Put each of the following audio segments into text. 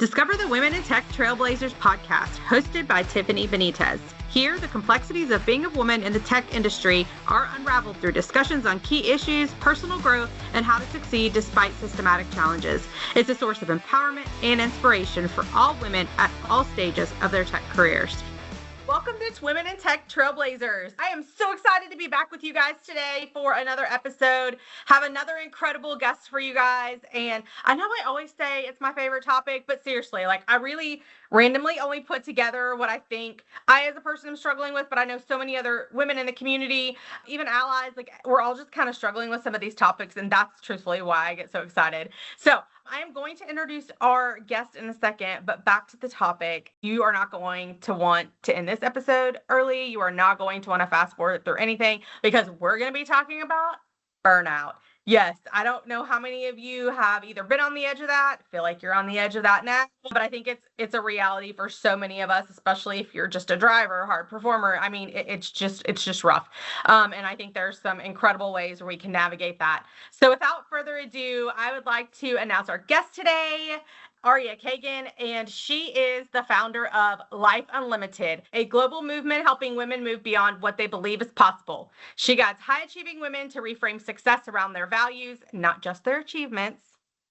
Discover the Women in Tech Trailblazers podcast, hosted by Tiffany Benitez. Here, the complexities of being a woman in the tech industry are unraveled through discussions on key issues, personal growth, and how to succeed despite systematic challenges. It's a source of empowerment and inspiration for all women at all stages of their tech careers. Welcome to Women in Tech Trailblazers. I am so excited to be back with you guys today for another episode. Have another incredible guest for you guys. And I know I always say it's my favorite topic, but seriously, I really randomly only put together what I think I as a person am struggling with, but I know so many other women in the community, even allies, we're all just kind of struggling with some of these topics. And that's truthfully why I get so excited. So I am going to introduce our guest in a second, but back to the topic. You are not going to want to end this episode early. You are not going to want to fast forward through anything because we're going to be talking about burnout. Yes, I don't know how many of you have either been on the edge of that, feel like you're on the edge of that now, but I think it's a reality for so many of us, especially if you're just a driver, hard performer. I mean, it's just rough. And I think there's some incredible ways where we can navigate that. So without further ado, I would like to announce our guest today, Aria Kagan, and she is the founder of Life Unlimited, a global movement helping women move beyond what they believe is possible. She guides high-achieving women to reframe success around their values, not just their achievements.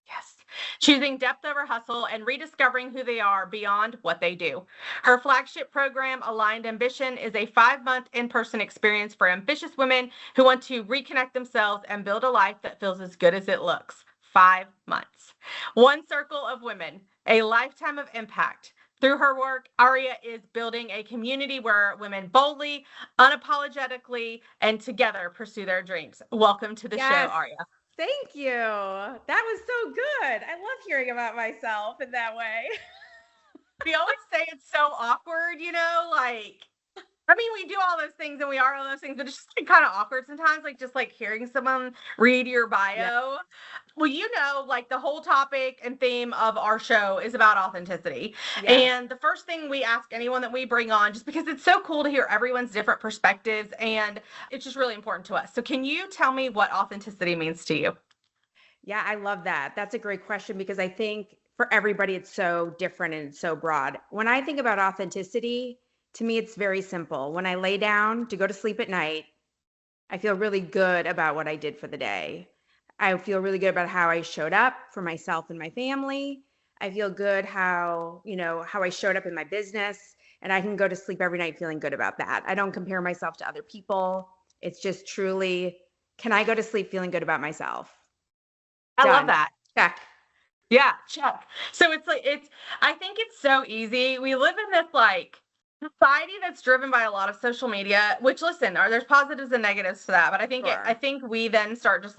Yes. Choosing depth over hustle and rediscovering who they are beyond what they do. Her flagship program, Aligned Ambition, is a 5-month in-person experience for ambitious women who want to reconnect themselves and build a life that feels as good as it looks. 5 months. One circle of women, a lifetime of impact. Through her work, Aria is building a community where women boldly, unapologetically, and together pursue their dreams. Welcome to the show, Aria. Thank you. That was so good. I love hearing about myself in that way. We always say it's so awkward, we do all those things and we are all those things, but it's just kind of awkward sometimes, just hearing someone read your bio. Yeah. Well, the whole topic and theme of our show is about authenticity. Yeah. And the first thing we ask anyone that we bring on, just because it's so cool to hear everyone's different perspectives, and it's just really important to us. So can you tell me what authenticity means to you? Yeah, I love that. That's a great question because I think for everybody, it's so different and it's so broad. When I think about authenticity, to me, it's very simple. When I lay down to go to sleep at night, I feel really good about what I did for the day. I feel really good about how I showed up for myself and my family. I feel good how I showed up in my business, and I can go to sleep every night feeling good about that. I don't compare myself to other people. It's just truly, can I go to sleep feeling good about myself? I love that. Check. Yeah, check. So I think it's so easy. We live in this society that's driven by a lot of social media, which there's positives and negatives to that, but I think sure. I think we then start just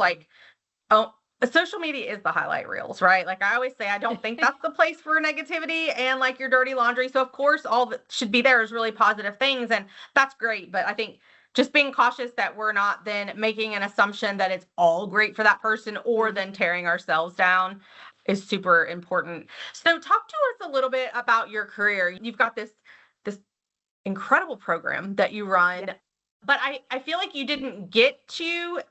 social media is the highlight reels, right? I always say, I don't think that's the place for negativity and your dirty laundry. So of course, all that should be there is really positive things, and that's great. But I think just being cautious that we're not then making an assumption that it's all great for that person or then tearing ourselves down is super important. So talk to us a little bit about your career. You've got this incredible program that you run, yeah. But I feel like you didn't get to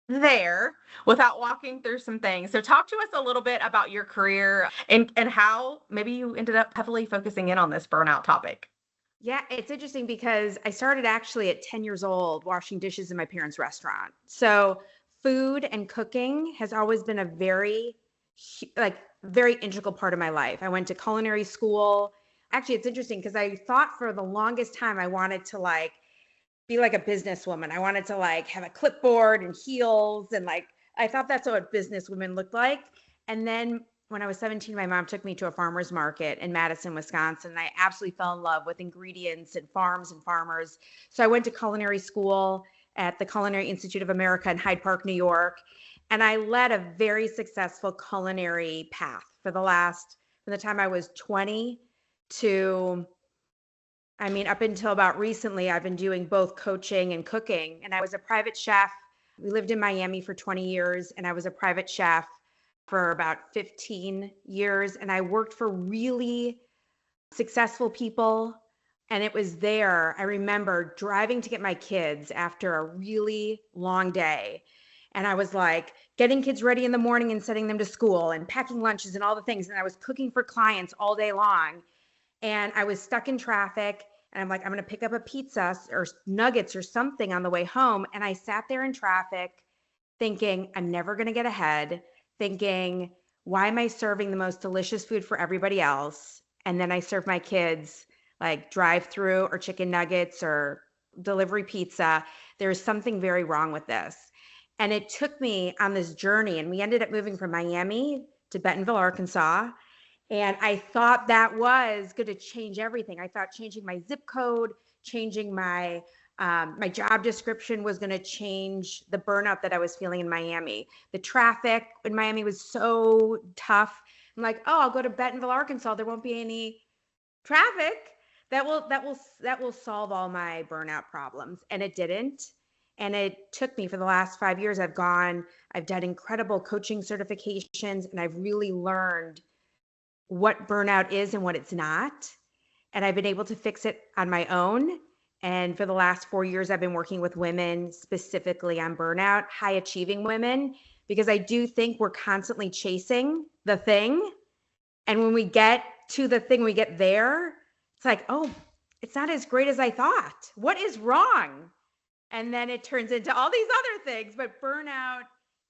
there without walking through some things. So talk to us a little bit about your career and how maybe you ended up heavily focusing in on this burnout topic. Yeah, it's interesting because I started actually at 10 years old washing dishes in my parents' restaurant. So food and cooking has always been a very integral part of my life. I went to culinary school. Actually, it's interesting because I thought for the longest time I wanted to be like a businesswoman. I wanted to have a clipboard and heels, and I thought that's what businesswomen looked like. And then when I was 17, my mom took me to a farmer's market in Madison, Wisconsin, and I absolutely fell in love with ingredients and farms and farmers. So I went to culinary school at the Culinary Institute of America in Hyde Park, New York, and I led a very successful culinary path from the time I was 20 to, up until about recently, I've been doing both coaching and cooking. And I was a private chef. We lived in Miami for 20 years, and I was a private chef for about 15 years. And I worked for really successful people. And it was there, I remember driving to get my kids after a really long day. And I was like getting kids ready in the morning and sending them to school and packing lunches and all the things. And I was cooking for clients all day long. And I was stuck in traffic. And I'm like, I'm going to pick up a pizza or nuggets or something on the way home. And I sat there in traffic thinking, I'm never going to get ahead, thinking, why am I serving the most delicious food for everybody else? And then I serve my kids like drive through or chicken nuggets or delivery pizza. There's something very wrong with this. And it took me on this journey, and we ended up moving from Miami to Bentonville, Arkansas. And I thought that was going to change everything. I thought changing my zip code, changing my my job description was going to change the burnout that I was feeling in Miami. The traffic in Miami was so tough. I'm like, oh, I'll go to Bentonville, Arkansas. There won't be any traffic. That will solve all my burnout problems. And it didn't. And it took me for the last 5 years. I've done incredible coaching certifications, and I've really learned what burnout is and what it's not. And I've been able to fix it on my own. And for the last 4 years, I've been working with women specifically on burnout, high achieving women, because I do think we're constantly chasing the thing. And when we get to the thing, we get there, it's like, oh, it's not as great as I thought. What is wrong? And then it turns into all these other things. But burnout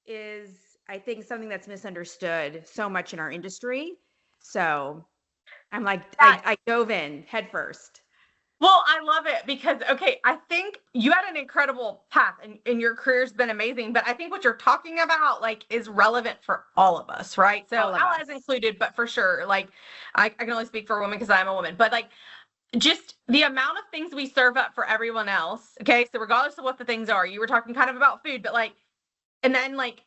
is, I think, something that's misunderstood so much in our industry. So I'm like, I dove in head first. Well, I love it because, okay, I think you had an incredible path and your career's been amazing, but I think what you're talking about, like, is relevant for all of us, right? So allies included, but for sure, like, I can only speak for a woman because I'm a woman, but like, just the amount of things we serve up for everyone else, okay? So regardless of what the things are, you were talking kind of about food, but like, and then like,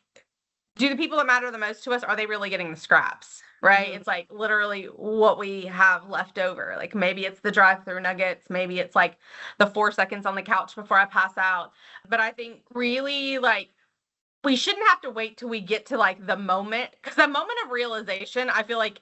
do the people that matter the most to us, are they really getting the scraps? Right? Mm-hmm. It's like literally what we have left over. Like maybe it's the drive-through nuggets. Maybe it's like the 4 seconds on the couch before I pass out. But I think really like we shouldn't have to wait till we get to like the moment, because the moment of realization, I feel like,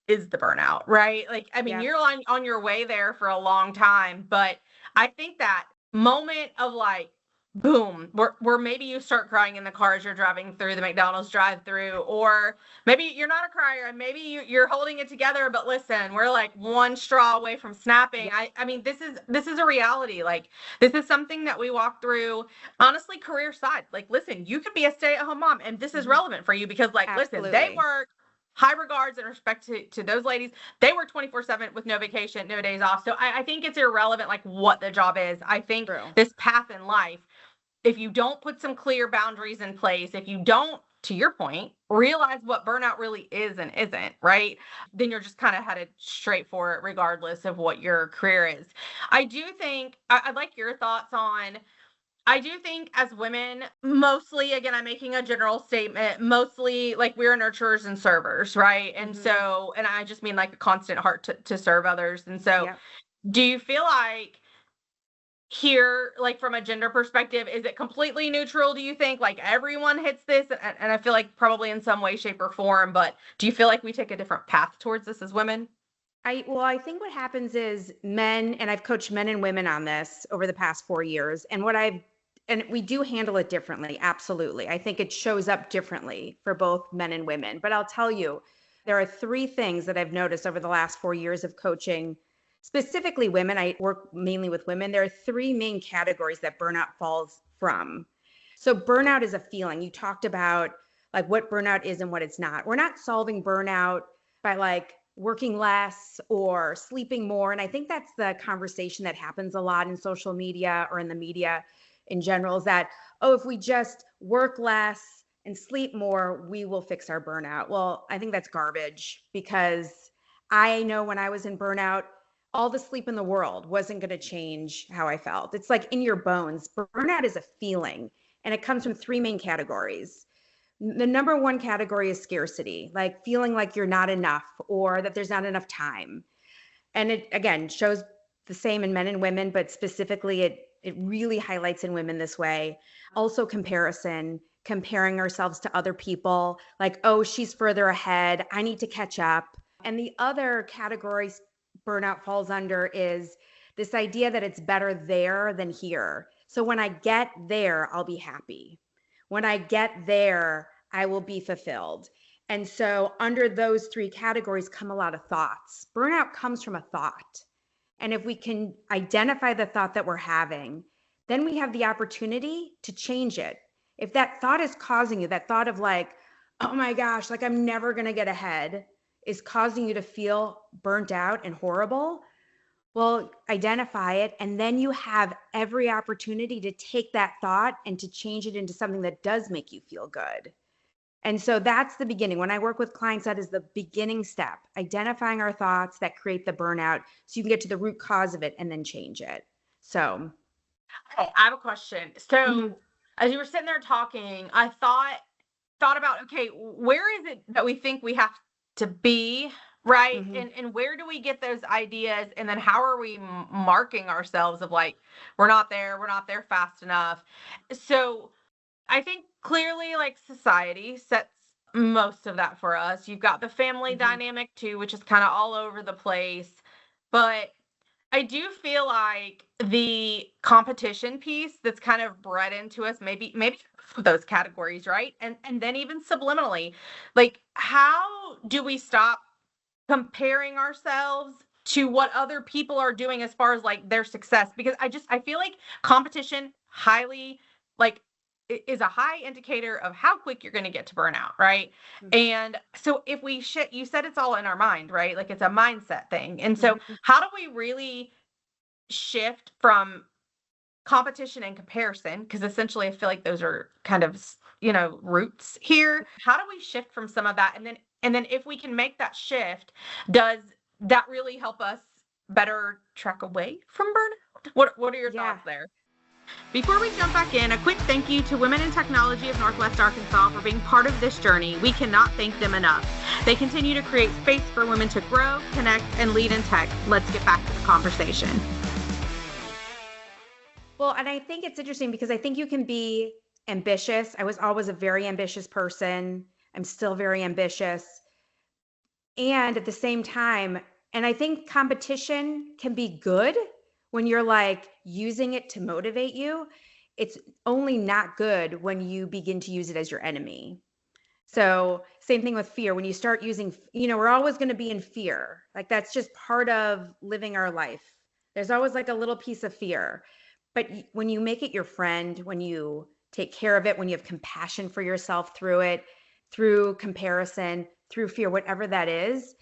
is the burnout, right? Like, I mean, you're on your way there for a long time, but I think that moment of like, boom, where maybe you start crying in the car as you're driving through the McDonald's drive-through, or maybe you're not a crier and maybe you're holding it together, but listen, we're like one straw away from snapping. I mean, this is a reality. Like, this is something that we walk through, honestly, career side. Like, listen, you could be a stay-at-home mom, and this is relevant for you because, like, listen, they work. High regards and respect to those ladies. They work 24/7 with no vacation, no days off. So I think it's irrelevant, like, what the job is. I think this path in life, if you don't put some clear boundaries in place, if you don't, to your point, realize what burnout really is and isn't, right? Then you're just kind of headed straight for it, regardless of what your career is. I do think, I'd like your thoughts on, I do think as women, mostly, again, I'm making a general statement, mostly like we're nurturers and servers, right? And so, and I just mean like a constant heart to serve others. And so do you feel like here, like from a gender perspective, is it completely neutral? Do you think like everyone hits this? And I feel like probably in some way, shape, or form, but do you feel like we take a different path towards this as women? I think what happens is men, and I've coached men and women on this over the past 4 years, and we do handle it differently. Absolutely. I think it shows up differently for both men and women. But I'll tell you, there are 3 things that I've noticed over the last 4 years of coaching, specifically women. I work mainly with women. There are 3 main categories that burnout falls from. So burnout is a feeling. You talked about like what burnout is and what it's not. We're not solving burnout by like working less or sleeping more. And I think that's the conversation that happens a lot in social media or in the media in general, is that, oh, if we just work less and sleep more, we will fix our burnout. Well, I think that's garbage, because I know when I was in burnout, all the sleep in the world wasn't going to change how I felt. It's like in your bones. Burnout is a feeling, and it comes from 3 main categories. The number 1 category is scarcity, like feeling like you're not enough or that there's not enough time. And it, again, shows the same in men and women, but specifically it really highlights in women this way. Also comparison, comparing ourselves to other people, like, oh, she's further ahead, I need to catch up. And the other category burnout falls under is this idea that it's better there than here. So when I get there, I'll be happy. When I get there, I will be fulfilled. And so under those three categories come a lot of thoughts. Burnout comes from a thought. And if we can identify the thought that we're having, then we have the opportunity to change it. If that thought is causing you, that thought of like, oh my gosh, like I'm never going to get ahead, is causing you to feel burnt out and horrible, well, identify it. And then you have every opportunity to take that thought and to change it into something that does make you feel good. And so that's the beginning. When I work with clients, that is the beginning step, identifying our thoughts that create the burnout so you can get to the root cause of it and then change it. So okay, I have a question. So as you were sitting there talking, I thought about, okay, where is it that we think we have to be, right? And where do we get those ideas? And then how are we marking ourselves of like, we're not there fast enough. So I think clearly like society sets most of that for us. You've got the family dynamic too, which is kind of all over the place. But I do feel like the competition piece that's kind of bred into us, maybe those categories, right? And then even subliminally, like how do we stop comparing ourselves to what other people are doing as far as like their success? Because I feel like competition highly like is a high indicator of how quick you're going to get to burnout, right? And so if we you said it's all in our mind, right? Like it's a mindset thing. And so how do we really shift from competition and comparison? Because essentially I feel like those are kind of, roots here. How do we shift from some of that? And then if we can make that shift, does that really help us better track away from burnout? What are your thoughts there? Before we jump back in, a quick thank you to Women in Technology of Northwest Arkansas for being part of this journey. We cannot thank them enough. They continue to create space for women to grow, connect, and lead in tech. Let's get back to the conversation. Well, and I think it's interesting because I think you can be ambitious. I was always a very ambitious person. I'm still very ambitious. And at the same time, and I think competition can be good when you're like using it to motivate you. It's only not good when you begin to use it as your enemy. So same thing with fear. When you start using, we're always going to be in fear. Like that's just part of living our life. There's always like a little piece of fear. But when you make it your friend, when you take care of it, when you have compassion for yourself through it, through comparison, through fear, whatever that is,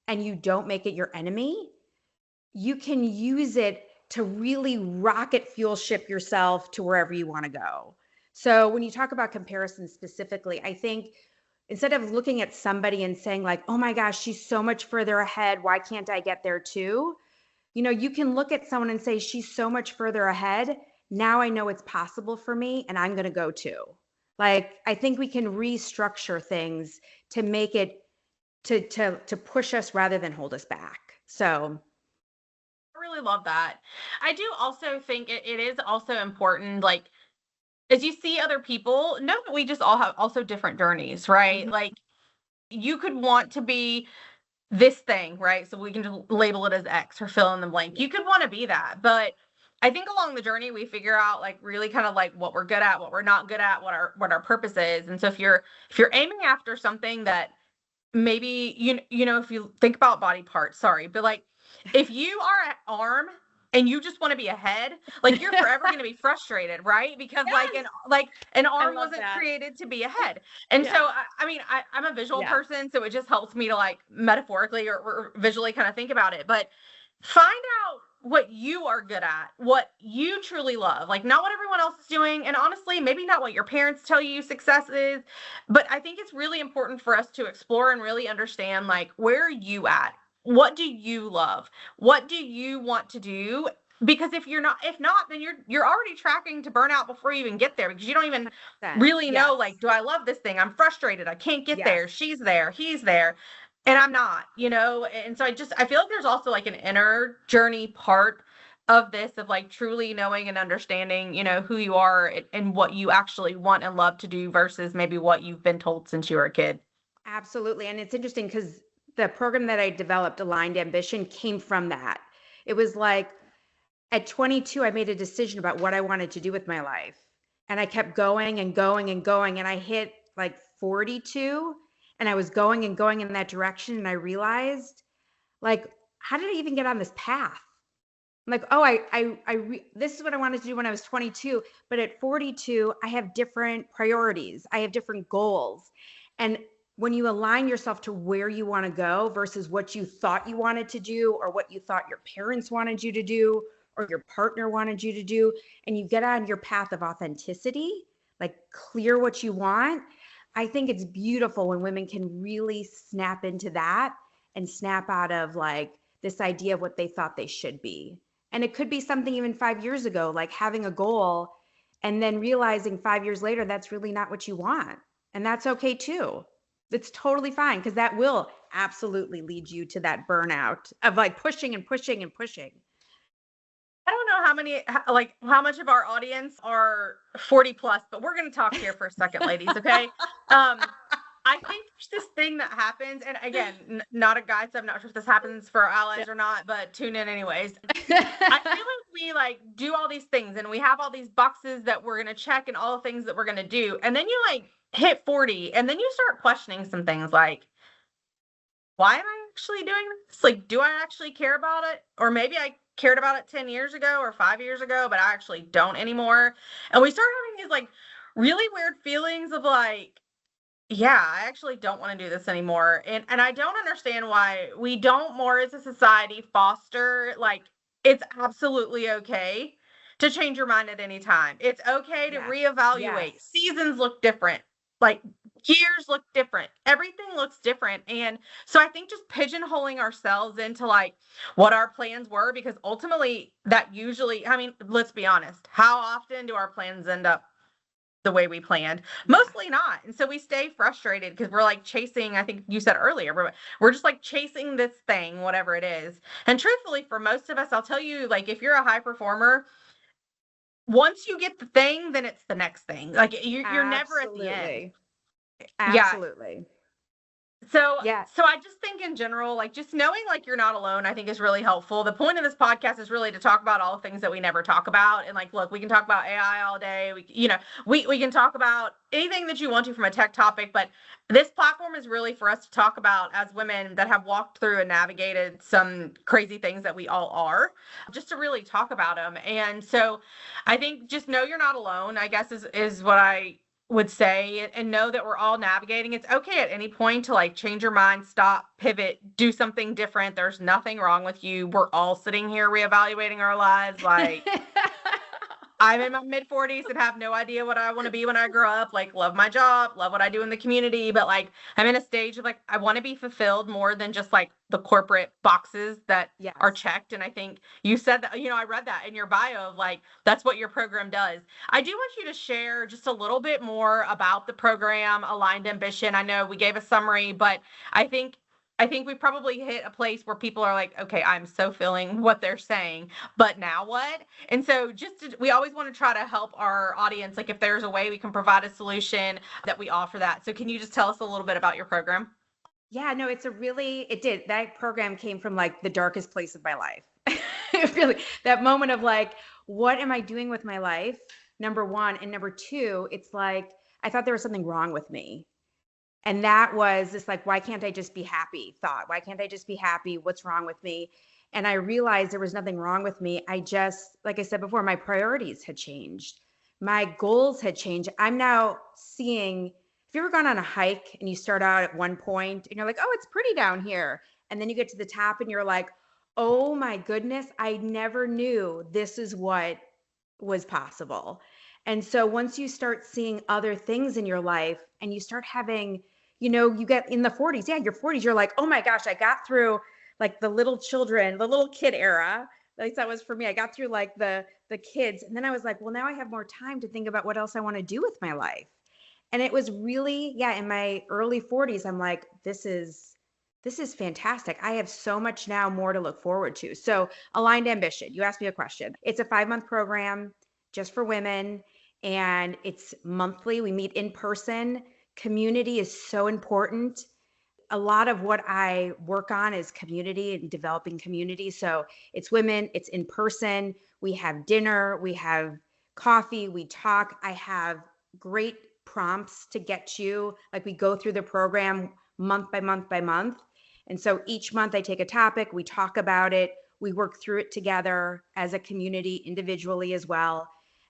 and you don't make it your enemy, you can use it to really rocket fuel ship yourself to wherever you want to go. So when you talk about comparison specifically, I think instead of looking at somebody and saying like, oh my gosh, she's so much further ahead, why can't I get there too? You can look at someone and say, she's so much further ahead. Now I know it's possible for me and I'm going to go too. Like, I think we can restructure things to make it to push us rather than hold us back. So I really love that. I do also think it is also important, like, as you see other people, know that we just all have also different journeys, right? Like, you could want to be this thing, right? So we can just label it as X or fill in the blank. You could want to be that, but I think along the journey we figure out like really kind of like what we're good at, what we're not good at, what our purpose is. And so if you're aiming after something that maybe if you think about body parts, sorry, but like if you are an arm and you just want to be a head, like you're forever going to be frustrated, right? Because an arm wasn't created to be a head. And so I'm a visual person, so it just helps me to like metaphorically or visually kind of think about it. But find out what you are good at, what you truly love, like not what everyone else is doing. And honestly, maybe not what your parents tell you success is, but I think it's really important for us to explore and really understand, like, where are you at? What do you love? What do you want to do? Because if not, then you're already tracking to burnout before you even get there, because you don't even really know, like, do I love this thing? I'm frustrated. I can't get there. She's there. He's there. And I'm not, and so I feel like there's also like an inner journey part of this, of like truly knowing and understanding, who you are and what you actually want and love to do versus maybe what you've been told since you were a kid. Absolutely. And it's interesting because the program that I developed, Aligned Ambition, came from that. It was like at 22, I made a decision about what I wanted to do with my life. And I kept going and going and going. And I hit like 42 and I was going and going in that direction. And I realized, like, how did I even get on this path? I'm like, oh, this is what I wanted to do when I was 22. But at 42, I have different priorities. I have different goals. And when you align yourself to where you want to go versus what you thought you wanted to do or what you thought your parents wanted you to do or your partner wanted you to do, and you get on your path of authenticity, like clear what you want, I think it's beautiful when women can really snap into that and snap out of like this idea of what they thought they should be. And it could be something even 5 years ago, like having a goal and then realizing 5 years later, that's really not what you want. And that's okay too. It's totally fine because that will absolutely lead you to that burnout of like pushing and pushing and pushing. I don't know how much of our audience are 40 plus, but we're going to talk here for a second, ladies. Okay. I think there's this thing that happens, and again, not a guide, so I'm not sure if this happens for our allies or not, but tune in anyways. I feel like we like do all these things and we have all these boxes that we're going to check and all the things that we're going to do. And then you like hit 40 and then you start questioning some things like, why am I actually doing this? Like, do I actually care about it? Or maybe I cared about it 10 years ago or 5 years ago, but I actually don't anymore. And we start having these like really weird feelings of like, yeah, I actually don't want to do this anymore. And I don't understand why we don't more as a society foster, like, it's absolutely okay to change your mind at any time. It's okay to reevaluate. Yes. Seasons look different. Like years look different. Everything looks different. And so I think just pigeonholing ourselves into like what our plans were, because ultimately that usually, I mean, let's be honest, how often do our plans end up the way we planned? Mostly not. And so we stay frustrated because we're like chasing, I think you said earlier, we're just like chasing this thing, whatever it is. And truthfully, for most of us, I'll tell you, like, if you're a high performer, once you get the thing, then it's the next thing. Like you're never at the end. Absolutely. Yeah. So I just think in general, like just knowing like you're not alone, I think is really helpful. The point of this podcast is really to talk about all the things that we never talk about. And like, look, we can talk about AI all day. We can talk about anything that you want to from a tech topic, but this platform is really for us to talk about as women that have walked through and navigated some crazy things that we all are, just to really talk about them. And so I think just know you're not alone, I guess is what I would say, and know that we're all navigating. It's okay at any point to like change your mind, stop, pivot, do something different. There's nothing wrong with you. We're all sitting here reevaluating our lives. Like I'm in my mid 40s and have no idea what I want to be when I grow up. Like, love my job, love what I do in the community. But like, I'm in a stage of like, I want to be fulfilled more than just like the corporate boxes that are checked. And I think you said that, I read that in your bio of like, that's what your program does. I do want you to share just a little bit more about the program, Aligned Ambition. I know we gave a summary, but I think we probably hit a place where people are like, okay, I'm so feeling what they're saying, but now what? And so we always want to try to help our audience. Like if there's a way we can provide a solution, that we offer that. So can you just tell us a little bit about your program? Yeah, no, that program came from like the darkest place of my life. Really, that moment of like, what am I doing with my life? Number one. And number two, it's like, I thought there was something wrong with me. And that was this like, why can't I just be happy thought? Why can't I just be happy? What's wrong with me? And I realized there was nothing wrong with me. I just, like I said before, my priorities had changed. My goals had changed. I'm now seeing, if you ever gone on a hike and you start out at one point and you're like, oh, it's pretty down here. And then you get to the top and you're like, oh my goodness, I never knew this is what was possible. And so once you start seeing other things in your life and you start having, you get in the 40s, your 40s, you're like, oh my gosh, I got through like the little kid era. At least that was for me. I got through like the kids. And then I was like, well, now I have more time to think about what else I want to do with my life. And it was really, in my early 40s, I'm like, this is fantastic. I have so much now more to look forward to. So Aligned Ambition, you asked me a question. It's a 5-month program just for women. And it's monthly. We meet in person. Community is so important. A lot of what I work on is community and developing community. So it's women, it's in person. We have dinner, we have coffee, we talk. I have great prompts to get you, like we go through the program month by month by month. And so each month I take a topic, we talk about it, we work through it together as a community, individually as well.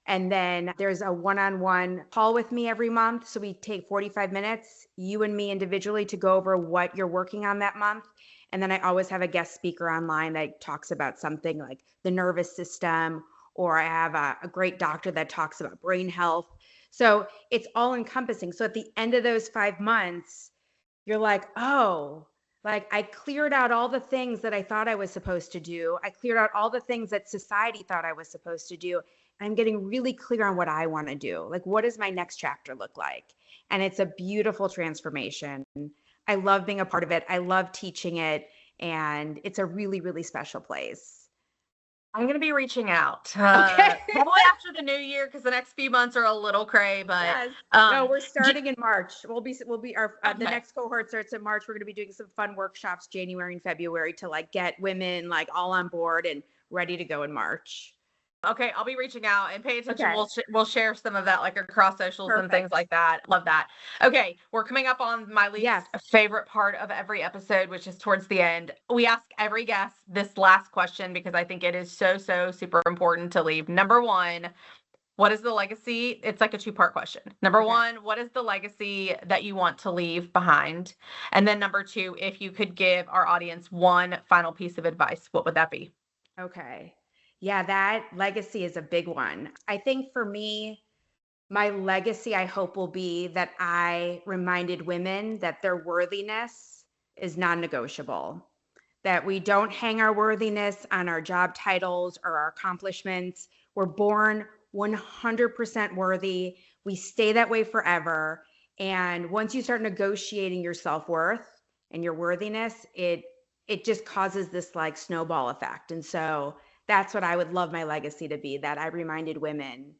And then there's a one-on-one call with me every month. So we take 45 minutes, you and me individually, to go over what you're working on that month. And then I always have a guest speaker online that talks about something like the nervous system, or I have a great doctor that talks about brain health. So it's all encompassing. So at the end of those 5 months, you're like, oh, like I cleared out all the things that I thought I was supposed to do. I cleared out all the things that society thought I was supposed to do. I'm getting really clear on what I want to do. Like, what does my next chapter look like? And it's a beautiful transformation. I love being a part of it. I love teaching it. And it's a really, really special place. I'm going to be reaching out Okay. probably after the new year, because the next few months are a little cray, but yes. No, we're starting in March. We'll be the next cohort starts in March. We're going to be doing some fun workshops January and February to like get women like all on board and ready to go in March. Okay, I'll be reaching out and pay attention. Okay. We'll share some of that like across socials Perfect. and things like that. Love that. Okay, we're coming up on my least favorite part of every episode, which is towards the end. We ask every guest this last question because I think it is so super important to leave. Number one, what is the legacy? It's like a 2-part question. Number one, what is the legacy that you want to leave behind? And then number 2, if you could give our audience one final piece of advice, what would that be? Okay. Yeah, that legacy is a big one. I think for me, my legacy, I hope, will be that I reminded women that their worthiness is non-negotiable, that we don't hang our worthiness on our job titles or our accomplishments. We're born 100% worthy. We stay that way forever. And once you start negotiating your self-worth and your worthiness, it just causes this like snowball effect. And so that's what I would love my legacy to be, that I reminded women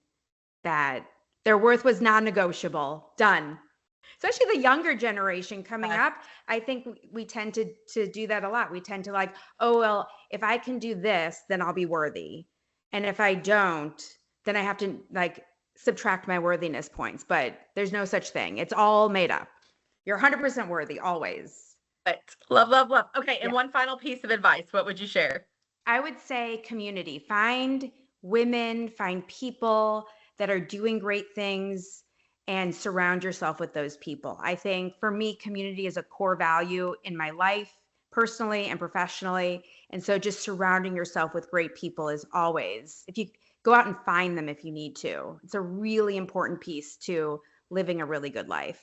that their worth was non-negotiable. Done. Especially the younger generation coming up. I think we tend to do that a lot. We tend to like, oh, well, if I can do this, then I'll be worthy. And if I don't, then I have to like subtract my worthiness points. But there's no such thing. It's all made up. You're 100% worthy always. But love. Okay. And one final piece of advice, what would you share? I would say community. Find women, find people that are doing great things and surround yourself with those people. I think for me, community is a core value in my life, personally and professionally. And so just surrounding yourself with great people is always, if you go out and find them if you need to, it's a really important piece to living a really good life.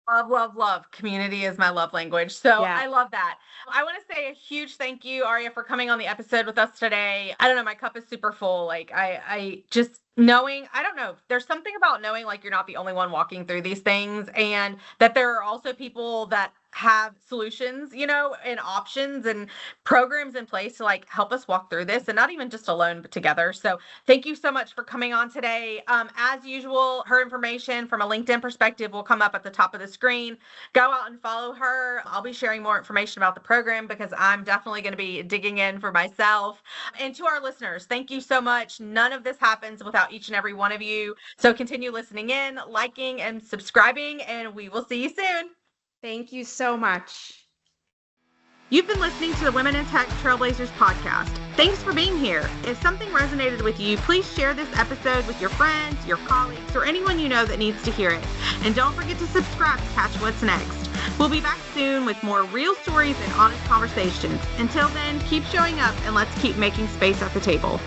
Love. Community is my love language. So I love that. I want to say a huge thank you, Aria, for coming on the episode with us today. I don't know, my cup is super full. Like I just knowing, I don't know, there's something about knowing like you're not the only one walking through these things, and that there are also people that have solutions, you know, and options and programs in place to like help us walk through this, and not even just alone, but together. So thank you so much for coming on today. As usual, her information from a LinkedIn perspective will come up at the top of the screen. Go out and follow her. I'll be sharing more information about the program because I'm definitely going to be digging in for myself. And to our listeners, thank you so much. None of this happens without each and every one of you. So continue listening in, liking, and subscribing, and we will see you soon. Thank you so much. You've been listening to the Women in Tech Trailblazers podcast. Thanks for being here. If something resonated with you, please share this episode with your friends, your colleagues, or anyone you know that needs to hear it. And don't forget to subscribe to catch what's next. We'll be back soon with more real stories and honest conversations. Until then, keep showing up and let's keep making space at the table.